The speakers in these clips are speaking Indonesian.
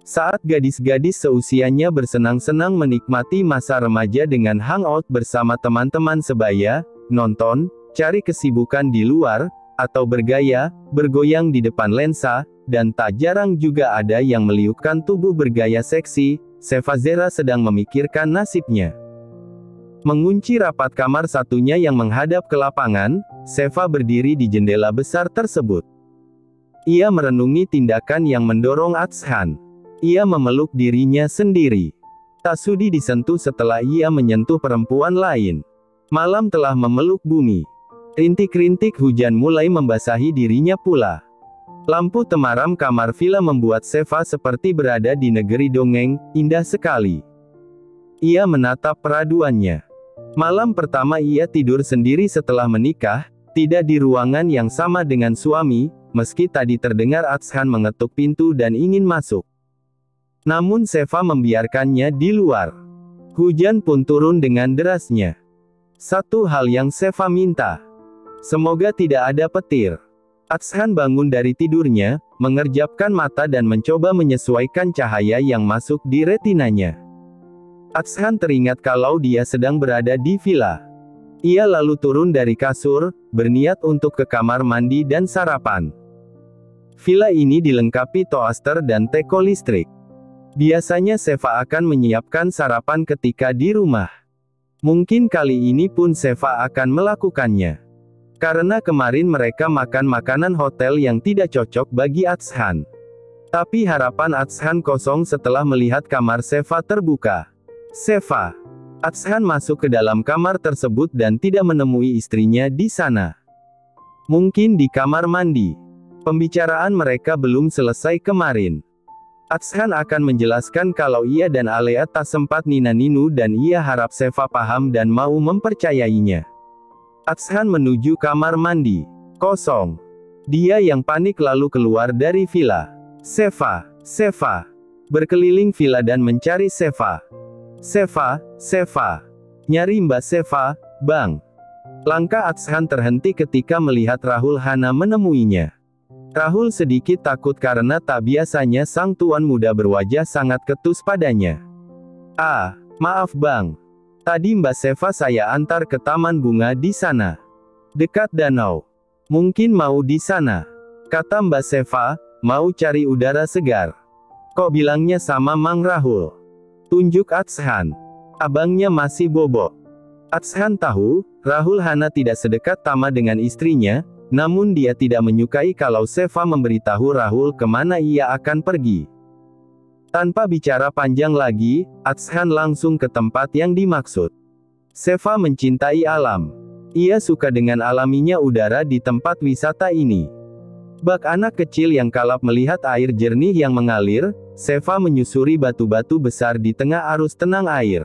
Saat gadis-gadis seusianya bersenang-senang menikmati masa remaja dengan hangout bersama teman-teman sebaya, nonton, cari kesibukan di luar, atau bergaya, bergoyang di depan lensa, dan tak jarang juga ada yang meliukkan tubuh bergaya seksi, Sheva Zera sedang memikirkan nasibnya. Mengunci rapat kamar satunya yang menghadap ke lapangan, Sheva berdiri di jendela besar tersebut. Ia merenungi tindakan yang mendorong Atshan. Ia memeluk dirinya sendiri. Tak sudi disentuh setelah ia menyentuh perempuan lain. Malam telah memeluk bumi. Rintik-rintik hujan mulai membasahi dirinya pula. Lampu temaram kamar villa membuat Sheva seperti berada di negeri dongeng, indah sekali. Ia menatap peraduannya. Malam pertama ia tidur sendiri setelah menikah, tidak di ruangan yang sama dengan suami, meski tadi terdengar Atshan mengetuk pintu dan ingin masuk. Namun Sheva membiarkannya di luar. Hujan pun turun dengan derasnya. Satu hal yang Sheva minta. Semoga tidak ada petir. Atshan bangun dari tidurnya, mengerjapkan mata dan mencoba menyesuaikan cahaya yang masuk di retinanya. Atshan teringat kalau dia sedang berada di villa. Ia lalu turun dari kasur, berniat untuk ke kamar mandi dan sarapan. Villa ini dilengkapi toaster dan teko listrik. Biasanya Sheva akan menyiapkan sarapan ketika di rumah. Mungkin kali ini pun Sheva akan melakukannya. Karena kemarin mereka makan makanan hotel yang tidak cocok bagi Atshan. Tapi harapan Atshan kosong setelah melihat kamar Sheva terbuka. Sheva. Atshan masuk ke dalam kamar tersebut dan tidak menemui istrinya di sana. Mungkin di kamar mandi. Pembicaraan mereka belum selesai kemarin. Atshan akan menjelaskan kalau ia dan Alea tak sempat nina-ninu dan ia harap Sheva paham dan mau mempercayainya. Atshan menuju kamar mandi. Kosong. Dia yang panik lalu keluar dari villa. Sheva, Sheva. Berkeliling villa dan mencari Sheva. Sheva, Sheva. Nyari Mbak Sheva, Bang. Langkah Atshan terhenti ketika melihat Rahul Hana menemuinya. Rahul sedikit takut karena tak biasanya sang tuan muda berwajah sangat ketus padanya. Ah, maaf bang. Tadi Mbak Sheva saya antar ke taman bunga di sana. Dekat danau. Mungkin mau di sana. Kata Mbak Sheva, mau cari udara segar. Kok bilangnya sama Mang Rahul? Tunjuk Atshan. Abangnya masih bobo. Atshan tahu, Rahul Hana tidak sedekat Tama dengan istrinya, namun dia tidak menyukai kalau Sheva memberitahu Rahul kemana ia akan pergi. Tanpa bicara panjang lagi, Atshan langsung ke tempat yang dimaksud. Sheva mencintai alam. Ia suka dengan alaminya udara di tempat wisata ini. Bak anak kecil yang kalap melihat air jernih yang mengalir, Sheva menyusuri batu-batu besar di tengah arus tenang air.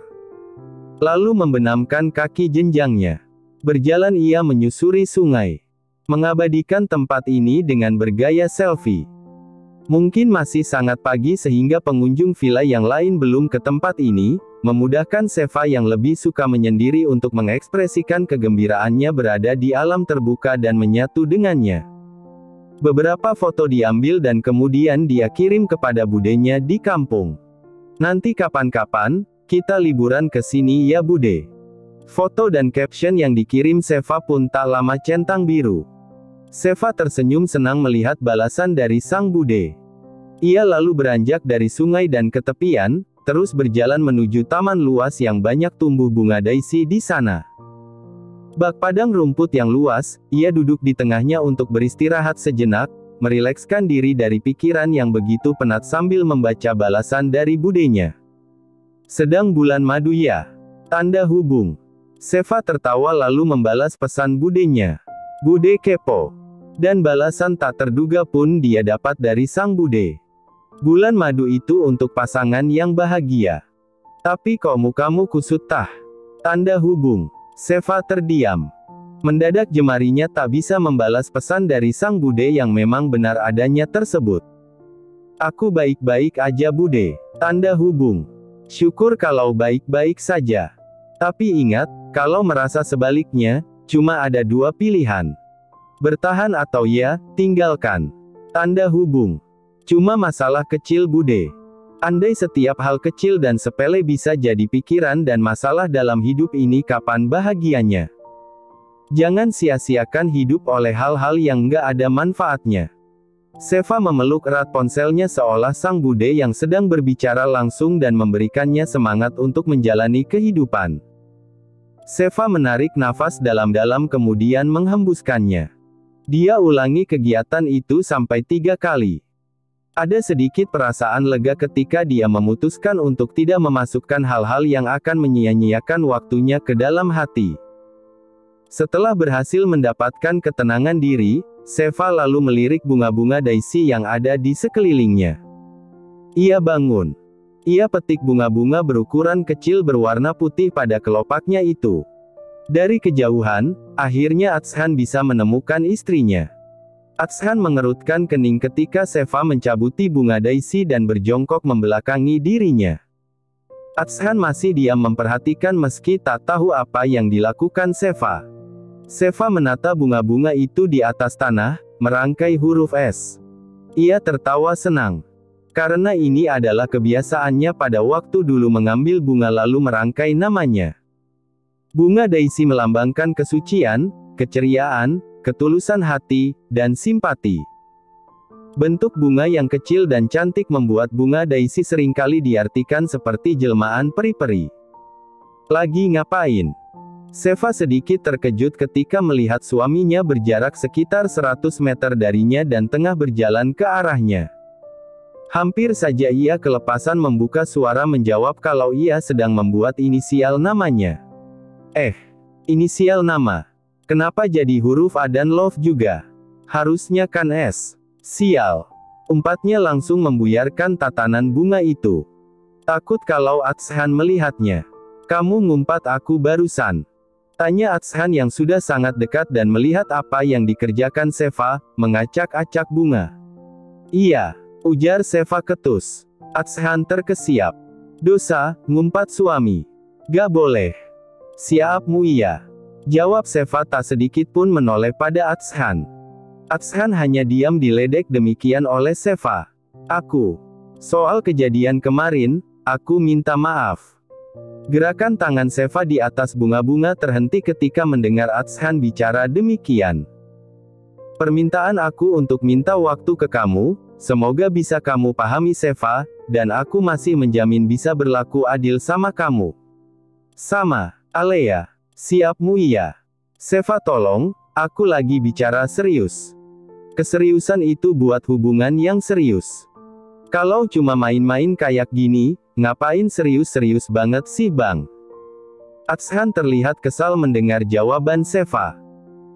Lalu membenamkan kaki jenjangnya. Berjalan ia menyusuri sungai. Mengabadikan tempat ini dengan bergaya selfie. Mungkin masih sangat pagi sehingga pengunjung villa yang lain belum ke tempat ini, memudahkan Sheva yang lebih suka menyendiri untuk mengekspresikan kegembiraannya berada di alam terbuka dan menyatu dengannya. Beberapa foto diambil dan kemudian dia kirim kepada budenya di kampung. Nanti kapan-kapan, kita liburan ke sini ya bude. Foto dan caption yang dikirim Sheva pun tak lama centang biru. Sheva tersenyum senang melihat balasan dari sang bude. Ia lalu beranjak dari sungai dan ke tepian, terus berjalan menuju taman luas yang banyak tumbuh bunga daisy di sana. Bak padang rumput yang luas, ia duduk di tengahnya untuk beristirahat sejenak, merilekskan diri dari pikiran yang begitu penat sambil membaca balasan dari budenya. Sedang bulan madu ya? Tanda hubung. Sheva tertawa lalu membalas pesan budenya. Bude kepo. Dan balasan tak terduga pun dia dapat dari sang bude. Bulan madu itu untuk pasangan yang bahagia. Tapi kok mukamu kusut tah? Tanda hubung. Sheva terdiam. Mendadak jemarinya tak bisa membalas pesan dari sang bude yang memang benar adanya tersebut. Aku baik-baik aja bude. Tanda hubung. Syukur kalau baik-baik saja. Tapi ingat, kalau merasa sebaliknya, cuma ada dua pilihan. Bertahan atau ya, tinggalkan. Tanda hubung. Cuma masalah kecil Bude. Andai setiap hal kecil dan sepele bisa jadi pikiran dan masalah dalam hidup ini, kapan bahagianya? Jangan sia-siakan hidup oleh hal-hal yang nggak ada manfaatnya. Seva memeluk erat ponselnya seolah sang Bude yang sedang berbicara langsung dan memberikannya semangat untuk menjalani kehidupan. Seva menarik nafas dalam-dalam kemudian menghembuskannya. Dia ulangi kegiatan itu sampai 3 kali. Ada sedikit perasaan lega ketika dia memutuskan untuk tidak memasukkan hal-hal yang akan menyia-nyiakan waktunya ke dalam hati. Setelah berhasil mendapatkan ketenangan diri, Seva lalu melirik bunga-bunga daisy yang ada di sekelilingnya. Ia bangun. Ia petik bunga-bunga berukuran kecil berwarna putih pada kelopaknya itu. Dari kejauhan, akhirnya Atshan bisa menemukan istrinya. Atshan mengerutkan kening ketika Seva mencabuti bunga daisy dan berjongkok membelakangi dirinya. Atshan masih diam memperhatikan meski tak tahu apa yang dilakukan Seva. Seva menata bunga-bunga itu di atas tanah, merangkai huruf S. Ia tertawa senang. Karena ini adalah kebiasaannya pada waktu dulu mengambil bunga lalu merangkai namanya. Bunga daisy melambangkan kesucian, keceriaan, ketulusan hati, dan simpati. Bentuk bunga yang kecil dan cantik membuat bunga daisy seringkali diartikan seperti jelmaan peri-peri. Lagi ngapain? Seva sedikit terkejut ketika melihat suaminya berjarak sekitar 100 meter darinya dan tengah berjalan ke arahnya. Hampir saja ia kelepasan membuka suara menjawab kalau ia sedang membuat inisial namanya. Inisial nama. Kenapa jadi huruf A dan love juga? Harusnya kan S. Sial. Umpatnya langsung membuyarkan tatanan bunga itu. Takut kalau Atshan melihatnya. Kamu ngumpat aku barusan. Tanya Atshan yang sudah sangat dekat dan melihat apa yang dikerjakan Seva, mengacak-acak bunga. Iya, ujar Seva ketus. Atshan terkesiap. Dosa, ngumpat suami. Gak boleh. Siapmu iya. Jawab Seva tak sedikit pun menoleh pada Atshan. Atshan hanya diam diledek demikian oleh Seva. Soal kejadian kemarin, aku minta maaf. Gerakan tangan Seva di atas bunga-bunga terhenti ketika mendengar Atshan bicara demikian. Permintaan aku untuk minta waktu ke kamu, semoga bisa kamu pahami Seva, dan aku masih menjamin bisa berlaku adil sama kamu. Sama, Alea. Siapmu iya. Seva tolong, aku lagi bicara serius. Keseriusan itu buat hubungan yang serius. Kalau cuma main-main kayak gini, ngapain serius-serius banget sih bang? Atshan terlihat kesal mendengar jawaban Seva.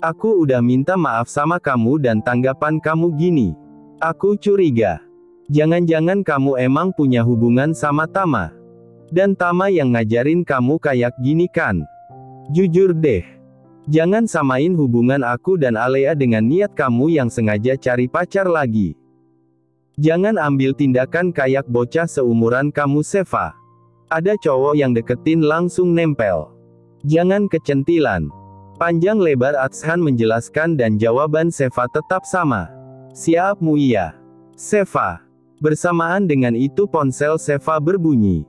Aku udah minta maaf sama kamu dan tanggapan kamu gini. Aku curiga. Jangan-jangan kamu emang punya hubungan sama Tama. Dan Tama yang ngajarin kamu kayak gini kan? Jujur deh. Jangan samain hubungan aku dan Alea dengan niat kamu yang sengaja cari pacar lagi. Jangan ambil tindakan kayak bocah seumuran kamu Seva. Ada cowok yang deketin langsung nempel. Jangan kecentilan. Panjang lebar Atshan menjelaskan dan jawaban Seva tetap sama. Siapmu iya. Seva. Bersamaan dengan itu ponsel Seva berbunyi.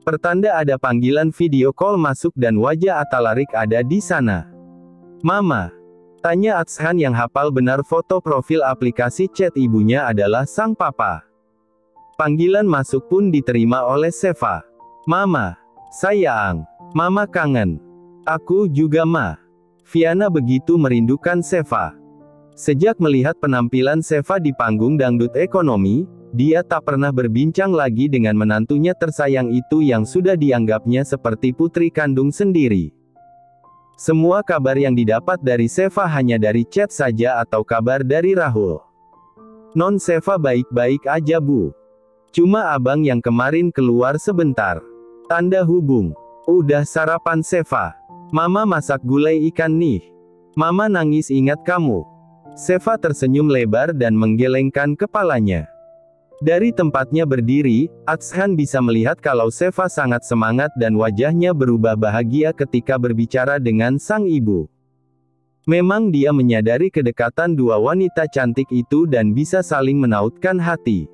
Pertanda ada panggilan video call masuk dan wajah Atalarik ada di sana. Mama. Tanya Atshan yang hafal benar foto profil aplikasi chat ibunya adalah sang papa. Panggilan masuk pun diterima oleh Seva. Mama. Sayang. Mama kangen. Aku juga ma. Viana begitu merindukan Seva. Sejak melihat penampilan Seva di panggung dangdut ekonomi, dia tak pernah berbincang lagi dengan menantunya tersayang itu yang sudah dianggapnya seperti putri kandung sendiri. Semua kabar yang didapat dari Seva hanya dari chat saja atau kabar dari Rahul. Non Seva baik-baik aja bu. Cuma abang yang kemarin keluar sebentar. Tanda hubung. Udah sarapan Seva? Mama masak gulai ikan nih. Mama nangis ingat kamu. Seva tersenyum lebar dan menggelengkan kepalanya. Dari tempatnya berdiri, Atshan bisa melihat kalau Seva sangat semangat dan wajahnya berubah bahagia ketika berbicara dengan sang ibu. Memang dia menyadari kedekatan dua wanita cantik itu dan bisa saling menautkan hati.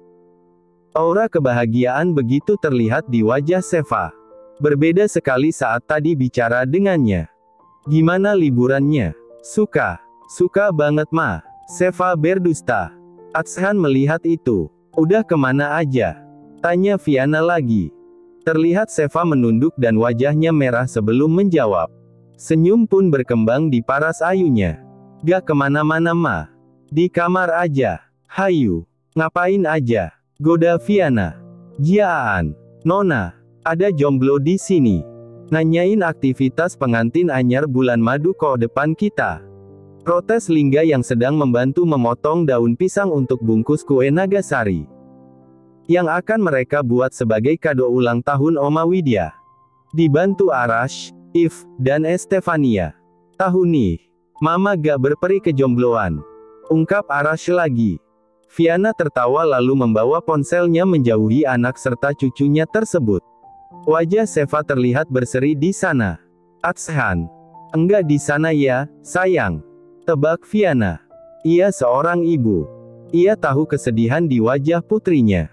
Aura kebahagiaan begitu terlihat di wajah Sheva. Berbeda sekali saat tadi bicara dengannya. Gimana liburannya? Suka. Suka banget ma. Sheva berdusta. Atshan melihat itu. Udah kemana aja? Tanya Fiana lagi. Terlihat Sheva menunduk dan wajahnya merah sebelum menjawab. Senyum pun berkembang di paras ayunya. Gak kemana-mana ma. Di kamar aja. Hayu. Ngapain aja? Goda Fiana. Jiaan. Nona. Ada jomblo di sini. Nanyain aktivitas pengantin anyar bulan madu kok depan kita. Protes Lingga yang sedang membantu memotong daun pisang untuk bungkus kue Nagasari. Yang akan mereka buat sebagai kado ulang tahun Oma Widya. Dibantu Arash, If, dan Estefania. Tahu nih, Mama gak berperi kejombloan. Ungkap Arash lagi. Fiana tertawa lalu membawa ponselnya menjauhi anak serta cucunya tersebut. Wajah Sheva terlihat berseri di sana. Atshan. Enggak di sana ya, sayang. Tebak Fiana. Ia seorang ibu. Ia tahu kesedihan di wajah putrinya.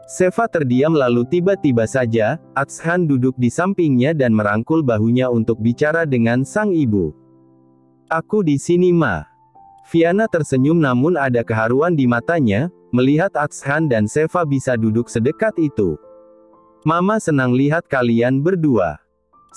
Sheva terdiam lalu tiba-tiba saja, Atshan duduk di sampingnya dan merangkul bahunya untuk bicara dengan sang ibu. Aku di sini ma. Fiana tersenyum namun ada keharuan di matanya, melihat Atshan dan Sheva bisa duduk sedekat itu. Mama senang lihat kalian berdua.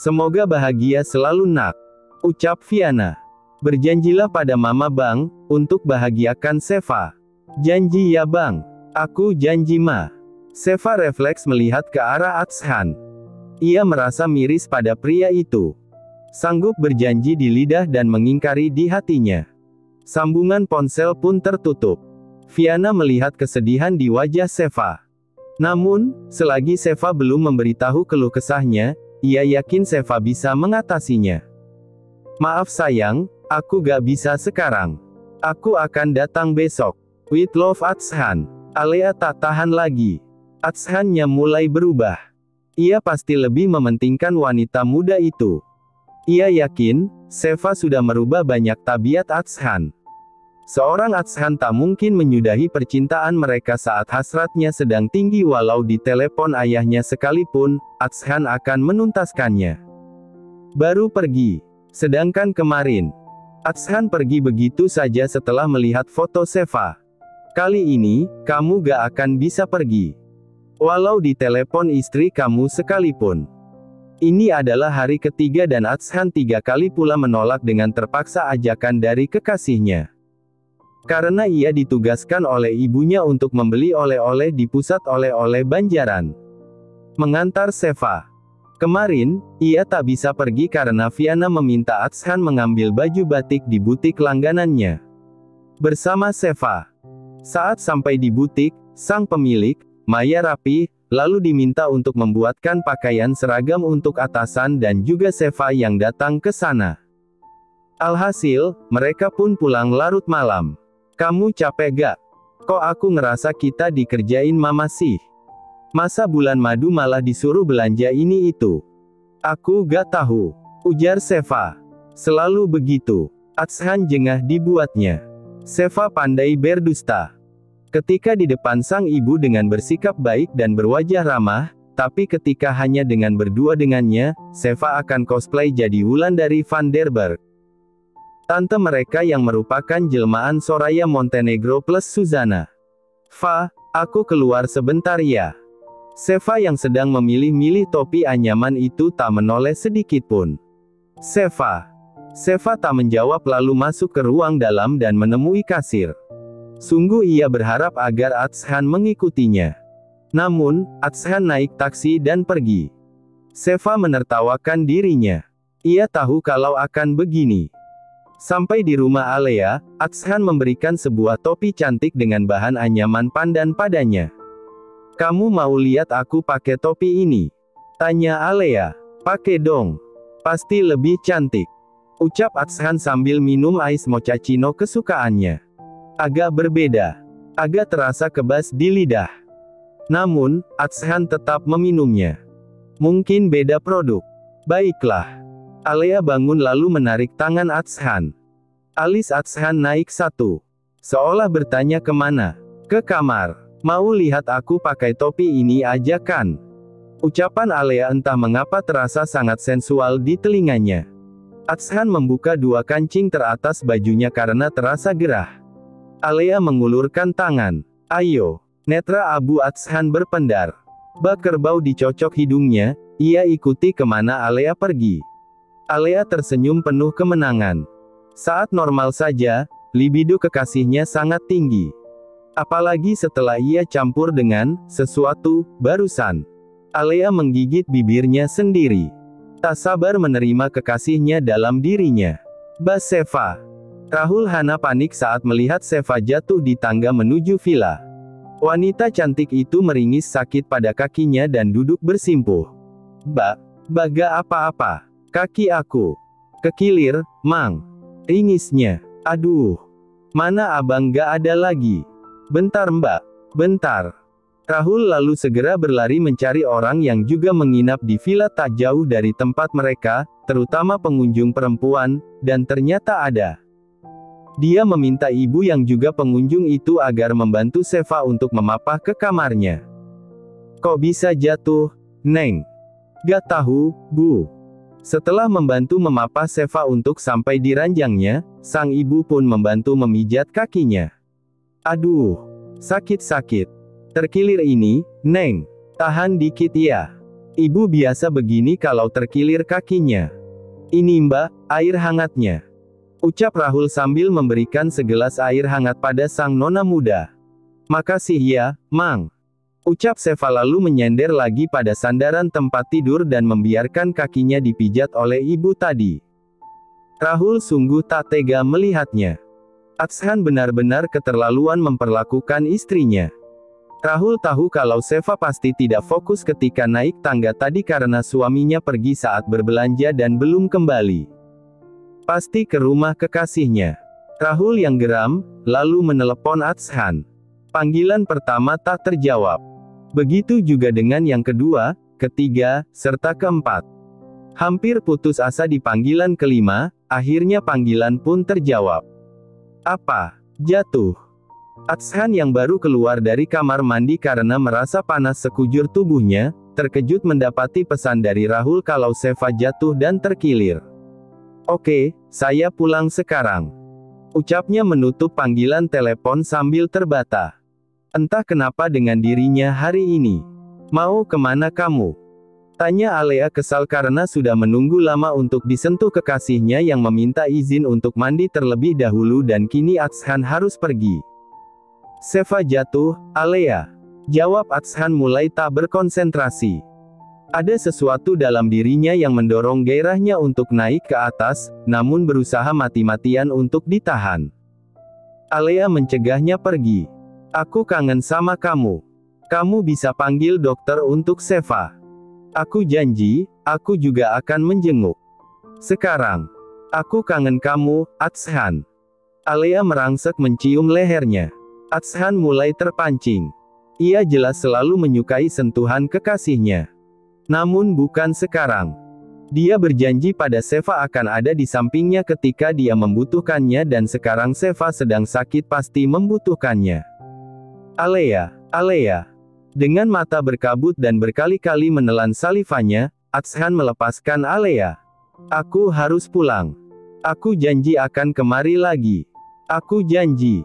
Semoga bahagia selalu nak. Ucap Fiana. Berjanjilah pada mama bang, untuk bahagiakan Sheva. Janji ya bang. Aku janji ma. Sheva refleks melihat ke arah Atshan. Ia merasa miris pada pria itu. Sanggup berjanji di lidah dan mengingkari di hatinya. Sambungan ponsel pun tertutup. Fiana melihat kesedihan di wajah Sheva. Namun, selagi Sheva belum memberitahu keluh kesahnya, ia yakin Sheva bisa mengatasinya. Maaf sayang, aku gak bisa sekarang. Aku akan datang besok. With love Atshan. Alea tak tahan lagi. Atshan-nya mulai berubah. Ia pasti lebih mementingkan wanita muda itu. Ia yakin, Sheva sudah merubah banyak tabiat Atshan. Seorang Atshan tak mungkin menyudahi percintaan mereka saat hasratnya sedang tinggi walau di telepon ayahnya sekalipun, Atshan akan menuntaskannya. Baru pergi. Sedangkan kemarin, Atshan pergi begitu saja setelah melihat foto Sheva. Kali ini, kamu gak akan bisa pergi. Walau di telepon istri kamu sekalipun. Ini adalah hari ketiga dan Atshan 3 kali pula menolak dengan terpaksa ajakan dari kekasihnya. Karena ia ditugaskan oleh ibunya untuk membeli oleh-oleh di pusat oleh-oleh Banjaran. Mengantar Sheva. Kemarin, ia tak bisa pergi karena Fiana meminta Atshan mengambil baju batik di butik langganannya. Bersama Sheva. Saat sampai di butik, sang pemilik, Maya rapi, lalu diminta untuk membuatkan pakaian seragam untuk atasan dan juga Sheva yang datang ke sana. Alhasil, mereka pun pulang larut malam. Kamu capek gak? Kok aku ngerasa kita dikerjain mama sih? Masa bulan madu malah disuruh belanja ini itu? Aku gak tahu. Ujar Sheva. Selalu begitu. Atshan jengah dibuatnya. Sheva pandai berdusta. Ketika di depan sang ibu dengan bersikap baik dan berwajah ramah, tapi ketika hanya dengan berdua dengannya, Sheva akan cosplay jadi Wulandari van der Berg. Tante mereka yang merupakan jelmaan Soraya Montenegro plus Suzana. Aku keluar sebentar ya. Sheva yang sedang memilih-milih topi anyaman itu tak menoleh sedikitpun. Sheva tak menjawab lalu masuk ke ruang dalam dan menemui kasir. Sungguh ia berharap agar Atshan mengikutinya. Namun, Atshan naik taksi dan pergi. Sheva menertawakan dirinya. Ia tahu kalau akan begini. Sampai di rumah Alea, Atshan memberikan sebuah topi cantik dengan bahan anyaman pandan padanya. Kamu mau lihat aku pakai topi ini? Tanya Alea. Pakai dong. Pasti lebih cantik. Ucap Atshan sambil minum ais mochaccino kesukaannya. Agak berbeda. Agak terasa kebas di lidah. Namun, Atshan tetap meminumnya. Mungkin beda produk. Baiklah. Alea bangun lalu menarik tangan Atshan. Alis Atshan naik satu. Seolah bertanya kemana. Ke kamar. Mau lihat aku pakai topi ini aja kan? Ucapan Alea entah mengapa terasa sangat sensual di telinganya. Atshan membuka dua kancing teratas bajunya karena terasa gerah. Alea mengulurkan tangan. Ayo. Netra abu Atshan berpendar. Bak kerbau dicocok hidungnya, ia ikuti kemana Alea pergi. Alea tersenyum penuh kemenangan. Saat normal saja, libido kekasihnya sangat tinggi. Apalagi setelah ia campur dengan sesuatu barusan. Alea menggigit bibirnya sendiri. Tak sabar menerima kekasihnya dalam dirinya. Bas Seva. Rahul Hana panik saat melihat Seva jatuh di tangga menuju villa. Wanita cantik itu meringis sakit pada kakinya dan duduk bersimpuh. Baga apa-apa. Kaki aku. Kekilir, Mang. Ringisnya. Aduh. Mana abang gak ada lagi? Bentar mbak. Bentar. Rahul lalu segera berlari mencari orang yang juga menginap di villa tak jauh dari tempat mereka, terutama pengunjung perempuan, dan ternyata ada. Dia meminta ibu yang juga pengunjung itu agar membantu Seva untuk memapah ke kamarnya. Kok bisa jatuh, Neng? Gak tahu, Bu. Setelah membantu memapah Seva untuk sampai di ranjangnya, sang ibu pun membantu memijat kakinya. Aduh, sakit-sakit. Terkilir ini, Neng. Tahan dikit ya. Ibu biasa begini kalau terkilir kakinya. Ini mbak, air hangatnya. Ucap Rahul sambil memberikan segelas air hangat pada sang nona muda. Makasih ya, Mang. Ucap Seva lalu menyender lagi pada sandaran tempat tidur dan membiarkan kakinya dipijat oleh ibu tadi. Rahul sungguh tak tega melihatnya. Atshan benar-benar keterlaluan memperlakukan istrinya. Rahul tahu kalau Seva pasti tidak fokus ketika naik tangga tadi karena suaminya pergi saat berbelanja dan belum kembali. Pasti ke rumah kekasihnya. Rahul yang geram, lalu menelepon Atshan. Panggilan pertama tak terjawab. Begitu juga dengan yang kedua, ketiga, serta keempat. Hampir putus asa di panggilan kelima, akhirnya panggilan pun terjawab. Apa? Jatuh. Atshan yang baru keluar dari kamar mandi karena merasa panas sekujur tubuhnya, terkejut mendapati pesan dari Rahul kalau Seva jatuh dan terkilir. Oke, saya pulang sekarang. Ucapnya menutup panggilan telepon sambil terbata. Entah kenapa dengan dirinya hari ini. Mau kemana kamu? Tanya Alea kesal karena sudah menunggu lama untuk disentuh kekasihnya yang meminta izin untuk mandi terlebih dahulu dan kini Atshan harus pergi. Seva jatuh, Alea. Jawab Atshan mulai tak berkonsentrasi. Ada sesuatu dalam dirinya yang mendorong gairahnya untuk naik ke atas, namun berusaha mati-matian untuk ditahan. Alea mencegahnya pergi. Aku kangen sama kamu. Kamu bisa panggil dokter untuk Seva. Aku janji, aku juga akan menjenguk. Sekarang. Aku kangen kamu, Atshan. Alea merangsek mencium lehernya. Atshan mulai terpancing. Ia jelas selalu menyukai sentuhan kekasihnya. Namun bukan sekarang. Dia berjanji pada Seva akan ada di sampingnya ketika dia membutuhkannya dan sekarang Seva sedang sakit pasti membutuhkannya. Alea. Dengan mata berkabut dan berkali-kali menelan salivanya, Atshan melepaskan Alea. Aku harus pulang. Aku janji akan kemari lagi. Aku janji.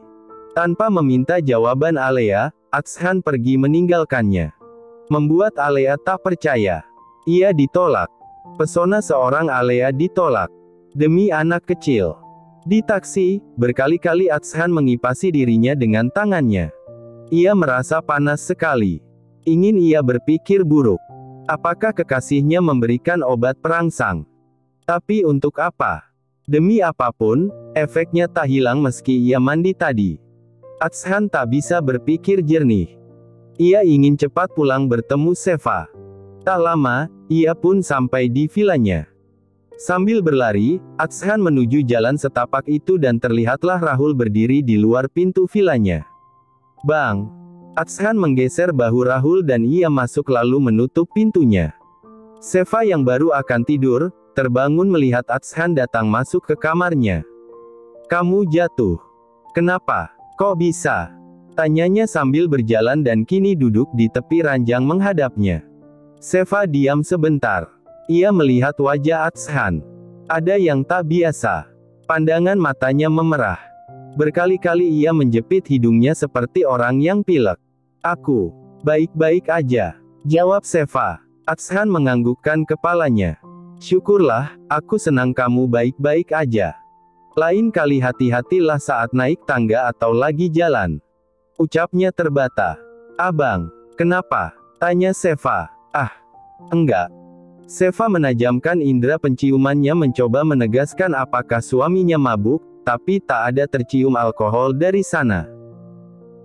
Tanpa meminta jawaban Alea, Atshan pergi meninggalkannya. Membuat Alea tak percaya. Ia ditolak. Pesona seorang Alea ditolak. Demi anak kecil. Di taksi, berkali-kali Atshan mengipasi dirinya dengan tangannya. Ia merasa panas sekali. Ingin ia berpikir buruk. Apakah kekasihnya memberikan obat perangsang? Tapi untuk apa? Demi apapun, efeknya tak hilang meski ia mandi tadi. Atshan tak bisa berpikir jernih. Ia ingin cepat pulang bertemu Seva. Tak lama, ia pun sampai di villanya. Sambil berlari, Atshan menuju jalan setapak itu dan terlihatlah Rahul berdiri di luar pintu villanya. Bang! Atshan menggeser bahu Rahul dan ia masuk lalu menutup pintunya. Seva yang baru akan tidur, terbangun melihat Atshan datang masuk ke kamarnya. Kamu jatuh. Kenapa? Kok bisa? Tanyanya sambil berjalan dan kini duduk di tepi ranjang menghadapnya. Seva diam sebentar. Ia melihat wajah Atshan. Ada yang tak biasa. Pandangan matanya memerah. Berkali-kali ia menjepit hidungnya seperti orang yang pilek. Aku baik-baik aja, jawab Seva. Atshan menganggukkan kepalanya. Syukurlah, aku senang kamu baik-baik aja. Lain kali hati-hatilah saat naik tangga atau lagi jalan. Ucapnya terbata. Abang, kenapa? Tanya Seva. Ah, enggak. Seva menajamkan indera penciumannya mencoba menegaskan apakah suaminya mabuk, tapi tak ada tercium alkohol dari sana.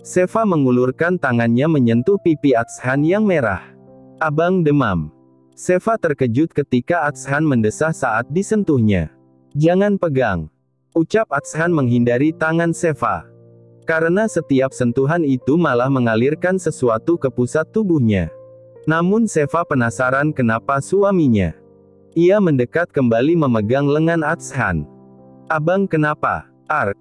Seva mengulurkan tangannya menyentuh pipi Atshan yang merah. Abang demam. Seva terkejut ketika Atshan mendesah saat disentuhnya. Jangan pegang. Ucap Atshan menghindari tangan Seva. Karena setiap sentuhan itu malah mengalirkan sesuatu ke pusat tubuhnya. Namun Seva penasaran kenapa suaminya. Ia mendekat kembali memegang lengan Atshan. Abang kenapa? Ark.